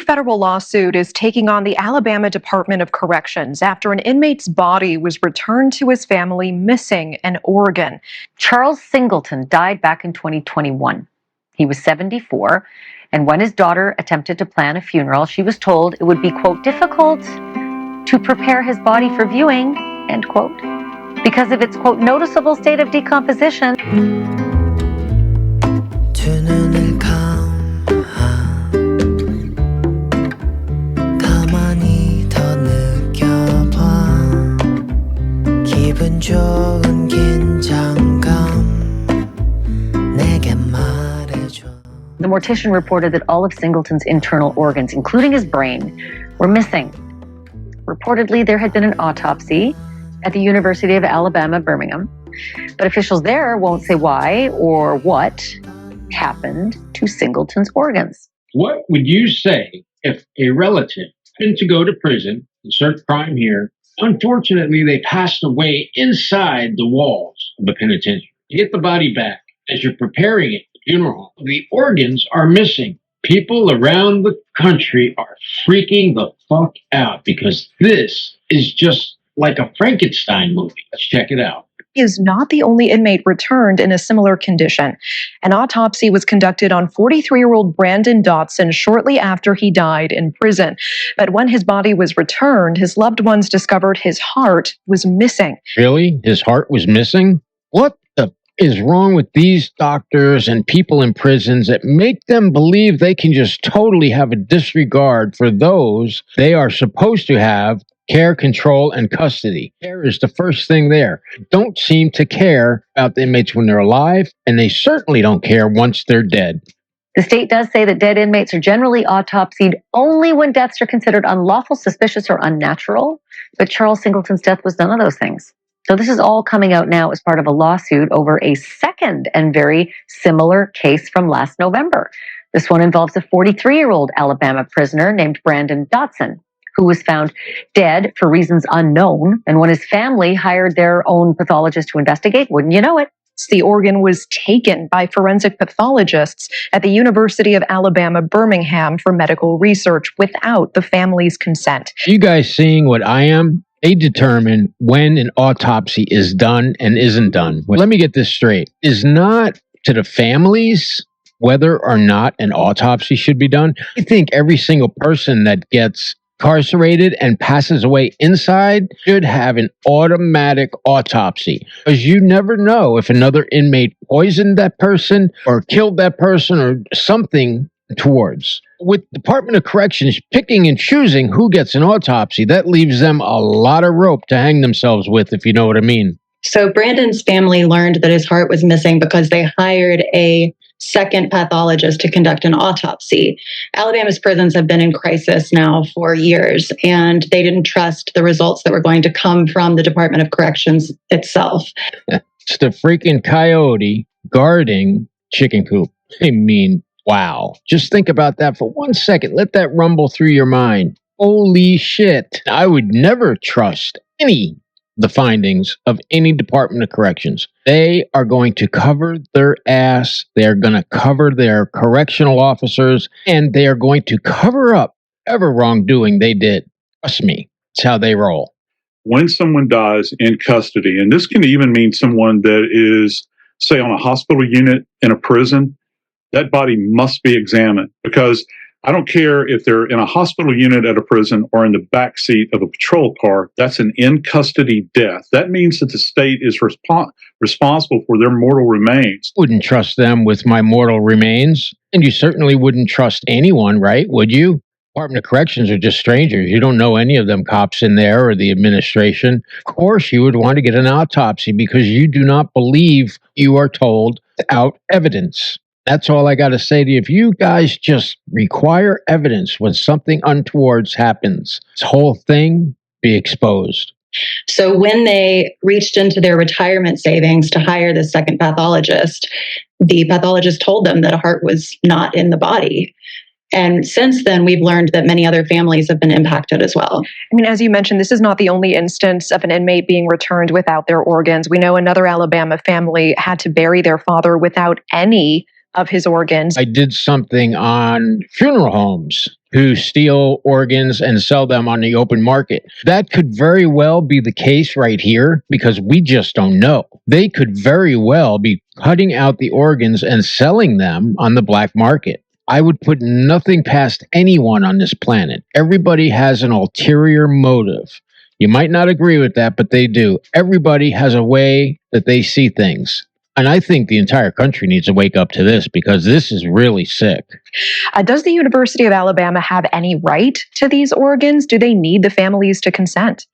federal lawsuit is taking on the Alabama Department of Corrections after an inmate's body was returned to his family missing in Oregon. Charles Singleton died back in 2021. He was 74, and when his daughter attempted to plan a funeral, she was told it would be, quote, difficult to prepare his body for viewing, end quote, because of its, quote, noticeable state of decomposition. The mortician reported that all of Singleton's internal organs, including his brain, were missing. Reportedly, there had been an autopsy at the University of Alabama, Birmingham, but officials there won't say why or what happened to Singleton's organs. What would you say if a relative happened to go to prison and serve crime here? Unfortunately, they passed away inside the walls of the penitentiary. You get the body back as you're preparing it, the funeral home. The organs are missing. People around the country are freaking the fuck out because this is just like a Frankenstein movie. Let's check it out. He is not the only inmate returned in a similar condition. An autopsy was conducted on 43-year-old Brandon Dotson shortly after he died in prison. But when his body was returned, his loved ones discovered his heart was missing. Really? His heart was missing? What the is wrong with these doctors and people in prisons that make them believe they can just totally have a disregard for those they are supposed to have care, control, and custody? Care is the first thing there. Don't seem to care about the inmates when they're alive, and they certainly don't care once they're dead. The state does say that dead inmates are generally autopsied only when deaths are considered unlawful, suspicious, or unnatural. But Charles Singleton's death was none of those things. So this is all coming out now as part of a lawsuit over a second and very similar case from last November. This one involves a 43-year-old Alabama prisoner named Brandon Dotson, who was found dead for reasons unknown. And when his family hired their own pathologist to investigate, wouldn't you know it, the organ was taken by forensic pathologists at the University of Alabama, Birmingham for medical research without the family's consent. You guys seeing what I am? They determine when an autopsy is done and isn't done. Let me get this straight. Is not to the families whether or not an autopsy should be done. I think every single person that gets incarcerated and passes away inside should have an automatic autopsy, because you never know if another inmate poisoned that person or killed that person or something towards. With Department of Corrections picking and choosing who gets an autopsy, that leaves them a lot of rope to hang themselves with, if you know what I mean. So Brandon's family learned that his heart was missing because they hired a second pathologist to conduct an autopsy. Alabama's prisons have been in crisis now for years, and they didn't trust the results that were going to come from the Department of Corrections itself. It's the freaking coyote guarding chicken coop. I mean, wow. Just think about that for 1 second. Let that rumble through your mind. Holy shit. I would never trust the findings of any Department of Corrections. They are going to cover their ass. They're going to cover their correctional officers, and they are going to cover up ever wrongdoing they did. Trust me, it's how they roll. When someone dies in custody, and this can even mean someone that is, say, on a hospital unit in a prison, that body must be examined, because I don't care if they're in a hospital unit at a prison or in the back seat of a patrol car. That's an in-custody death. That means that the state is responsible for their mortal remains. Wouldn't trust them with my mortal remains. And you certainly wouldn't trust anyone, right? Would you? Department of Corrections are just strangers. You don't know any of them cops in there or the administration. Of course, you would want to get an autopsy because you do not believe you are told without evidence. That's all I got to say to you. If you guys just require evidence when something untoward happens, this whole thing be exposed. So when they reached into their retirement savings to hire the second pathologist, the pathologist told them that a heart was not in the body. And since then, we've learned that many other families have been impacted as well. I mean, as you mentioned, this is not the only instance of an inmate being returned without their organs. We know another Alabama family had to bury their father without any of his organs. I did something on funeral homes who steal organs and sell them on the open market. That could very well be the case right here because we just don't know. They could very well be cutting out the organs and selling them on the black market. I would put nothing past anyone on this planet. Everybody has an ulterior motive. You might not agree with that, but they do. Everybody has a way that they see things. And I think the entire country needs to wake up to this because this is really sick. Does the University of Alabama have any right to these organs? Do they need the families to consent?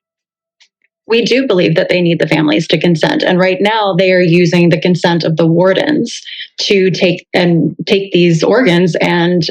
We do believe that they need the families to consent. And right now they are using the consent of the wardens to take these organs and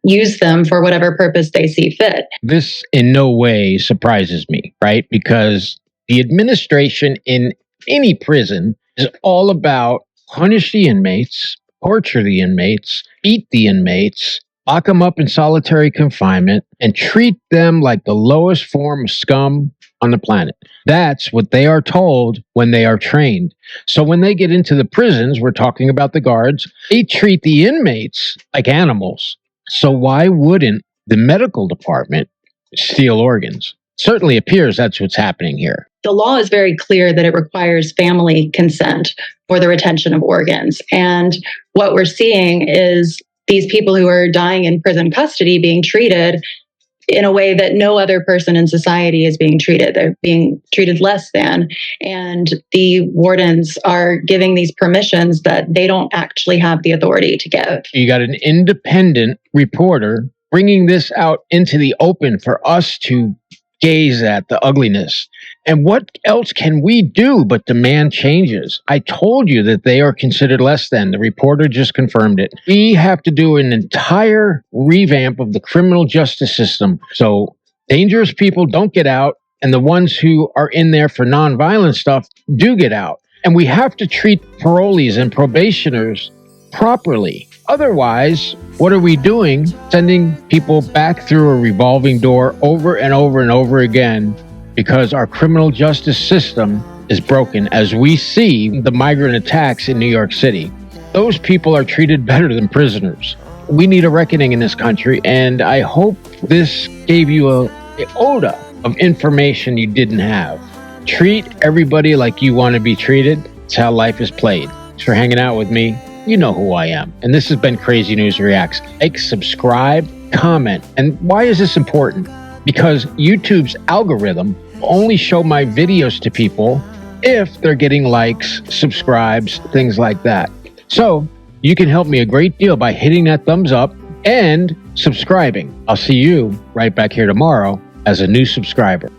use them for whatever purpose they see fit. This in no way surprises me, right? Because the administration in any prison is all about punish the inmates, torture the inmates, beat the inmates, lock them up in solitary confinement, and treat them like the lowest form of scum on the planet. That's what they are told when they are trained. So when they get into the prisons, we're talking about the guards, they treat the inmates like animals. So why wouldn't the medical department steal organs? Certainly appears that's what's happening here. The law is very clear that it requires family consent for the retention of organs. And what we're seeing is these people who are dying in prison custody being treated in a way that no other person in society is being treated. They're being treated less than. And the wardens are giving these permissions that they don't actually have the authority to give. You got an independent reporter bringing this out into the open for us to gaze at the ugliness. And what else can we do but demand changes? I told you that they are considered less than. The reporter just confirmed it. We have to do an entire revamp of the criminal justice system so dangerous people don't get out and the ones who are in there for nonviolent stuff do get out. And we have to treat parolees and probationers properly. Otherwise, what are we doing? Sending people back through a revolving door over and over and over again because our criminal justice system is broken, as we see the migrant attacks in New York City. Those people are treated better than prisoners. We need a reckoning in this country, and I hope this gave you an iota of information you didn't have. Treat everybody like you want to be treated. It's how life is played. Thanks for hanging out with me. You know who I am. And this has been Crazy News Reacts. Like, subscribe, comment. And why is this important? Because YouTube's algorithm will only show my videos to people if they're getting likes, subscribes, things like that. So you can help me a great deal by hitting that thumbs up and subscribing. I'll see you right back here tomorrow as a new subscriber.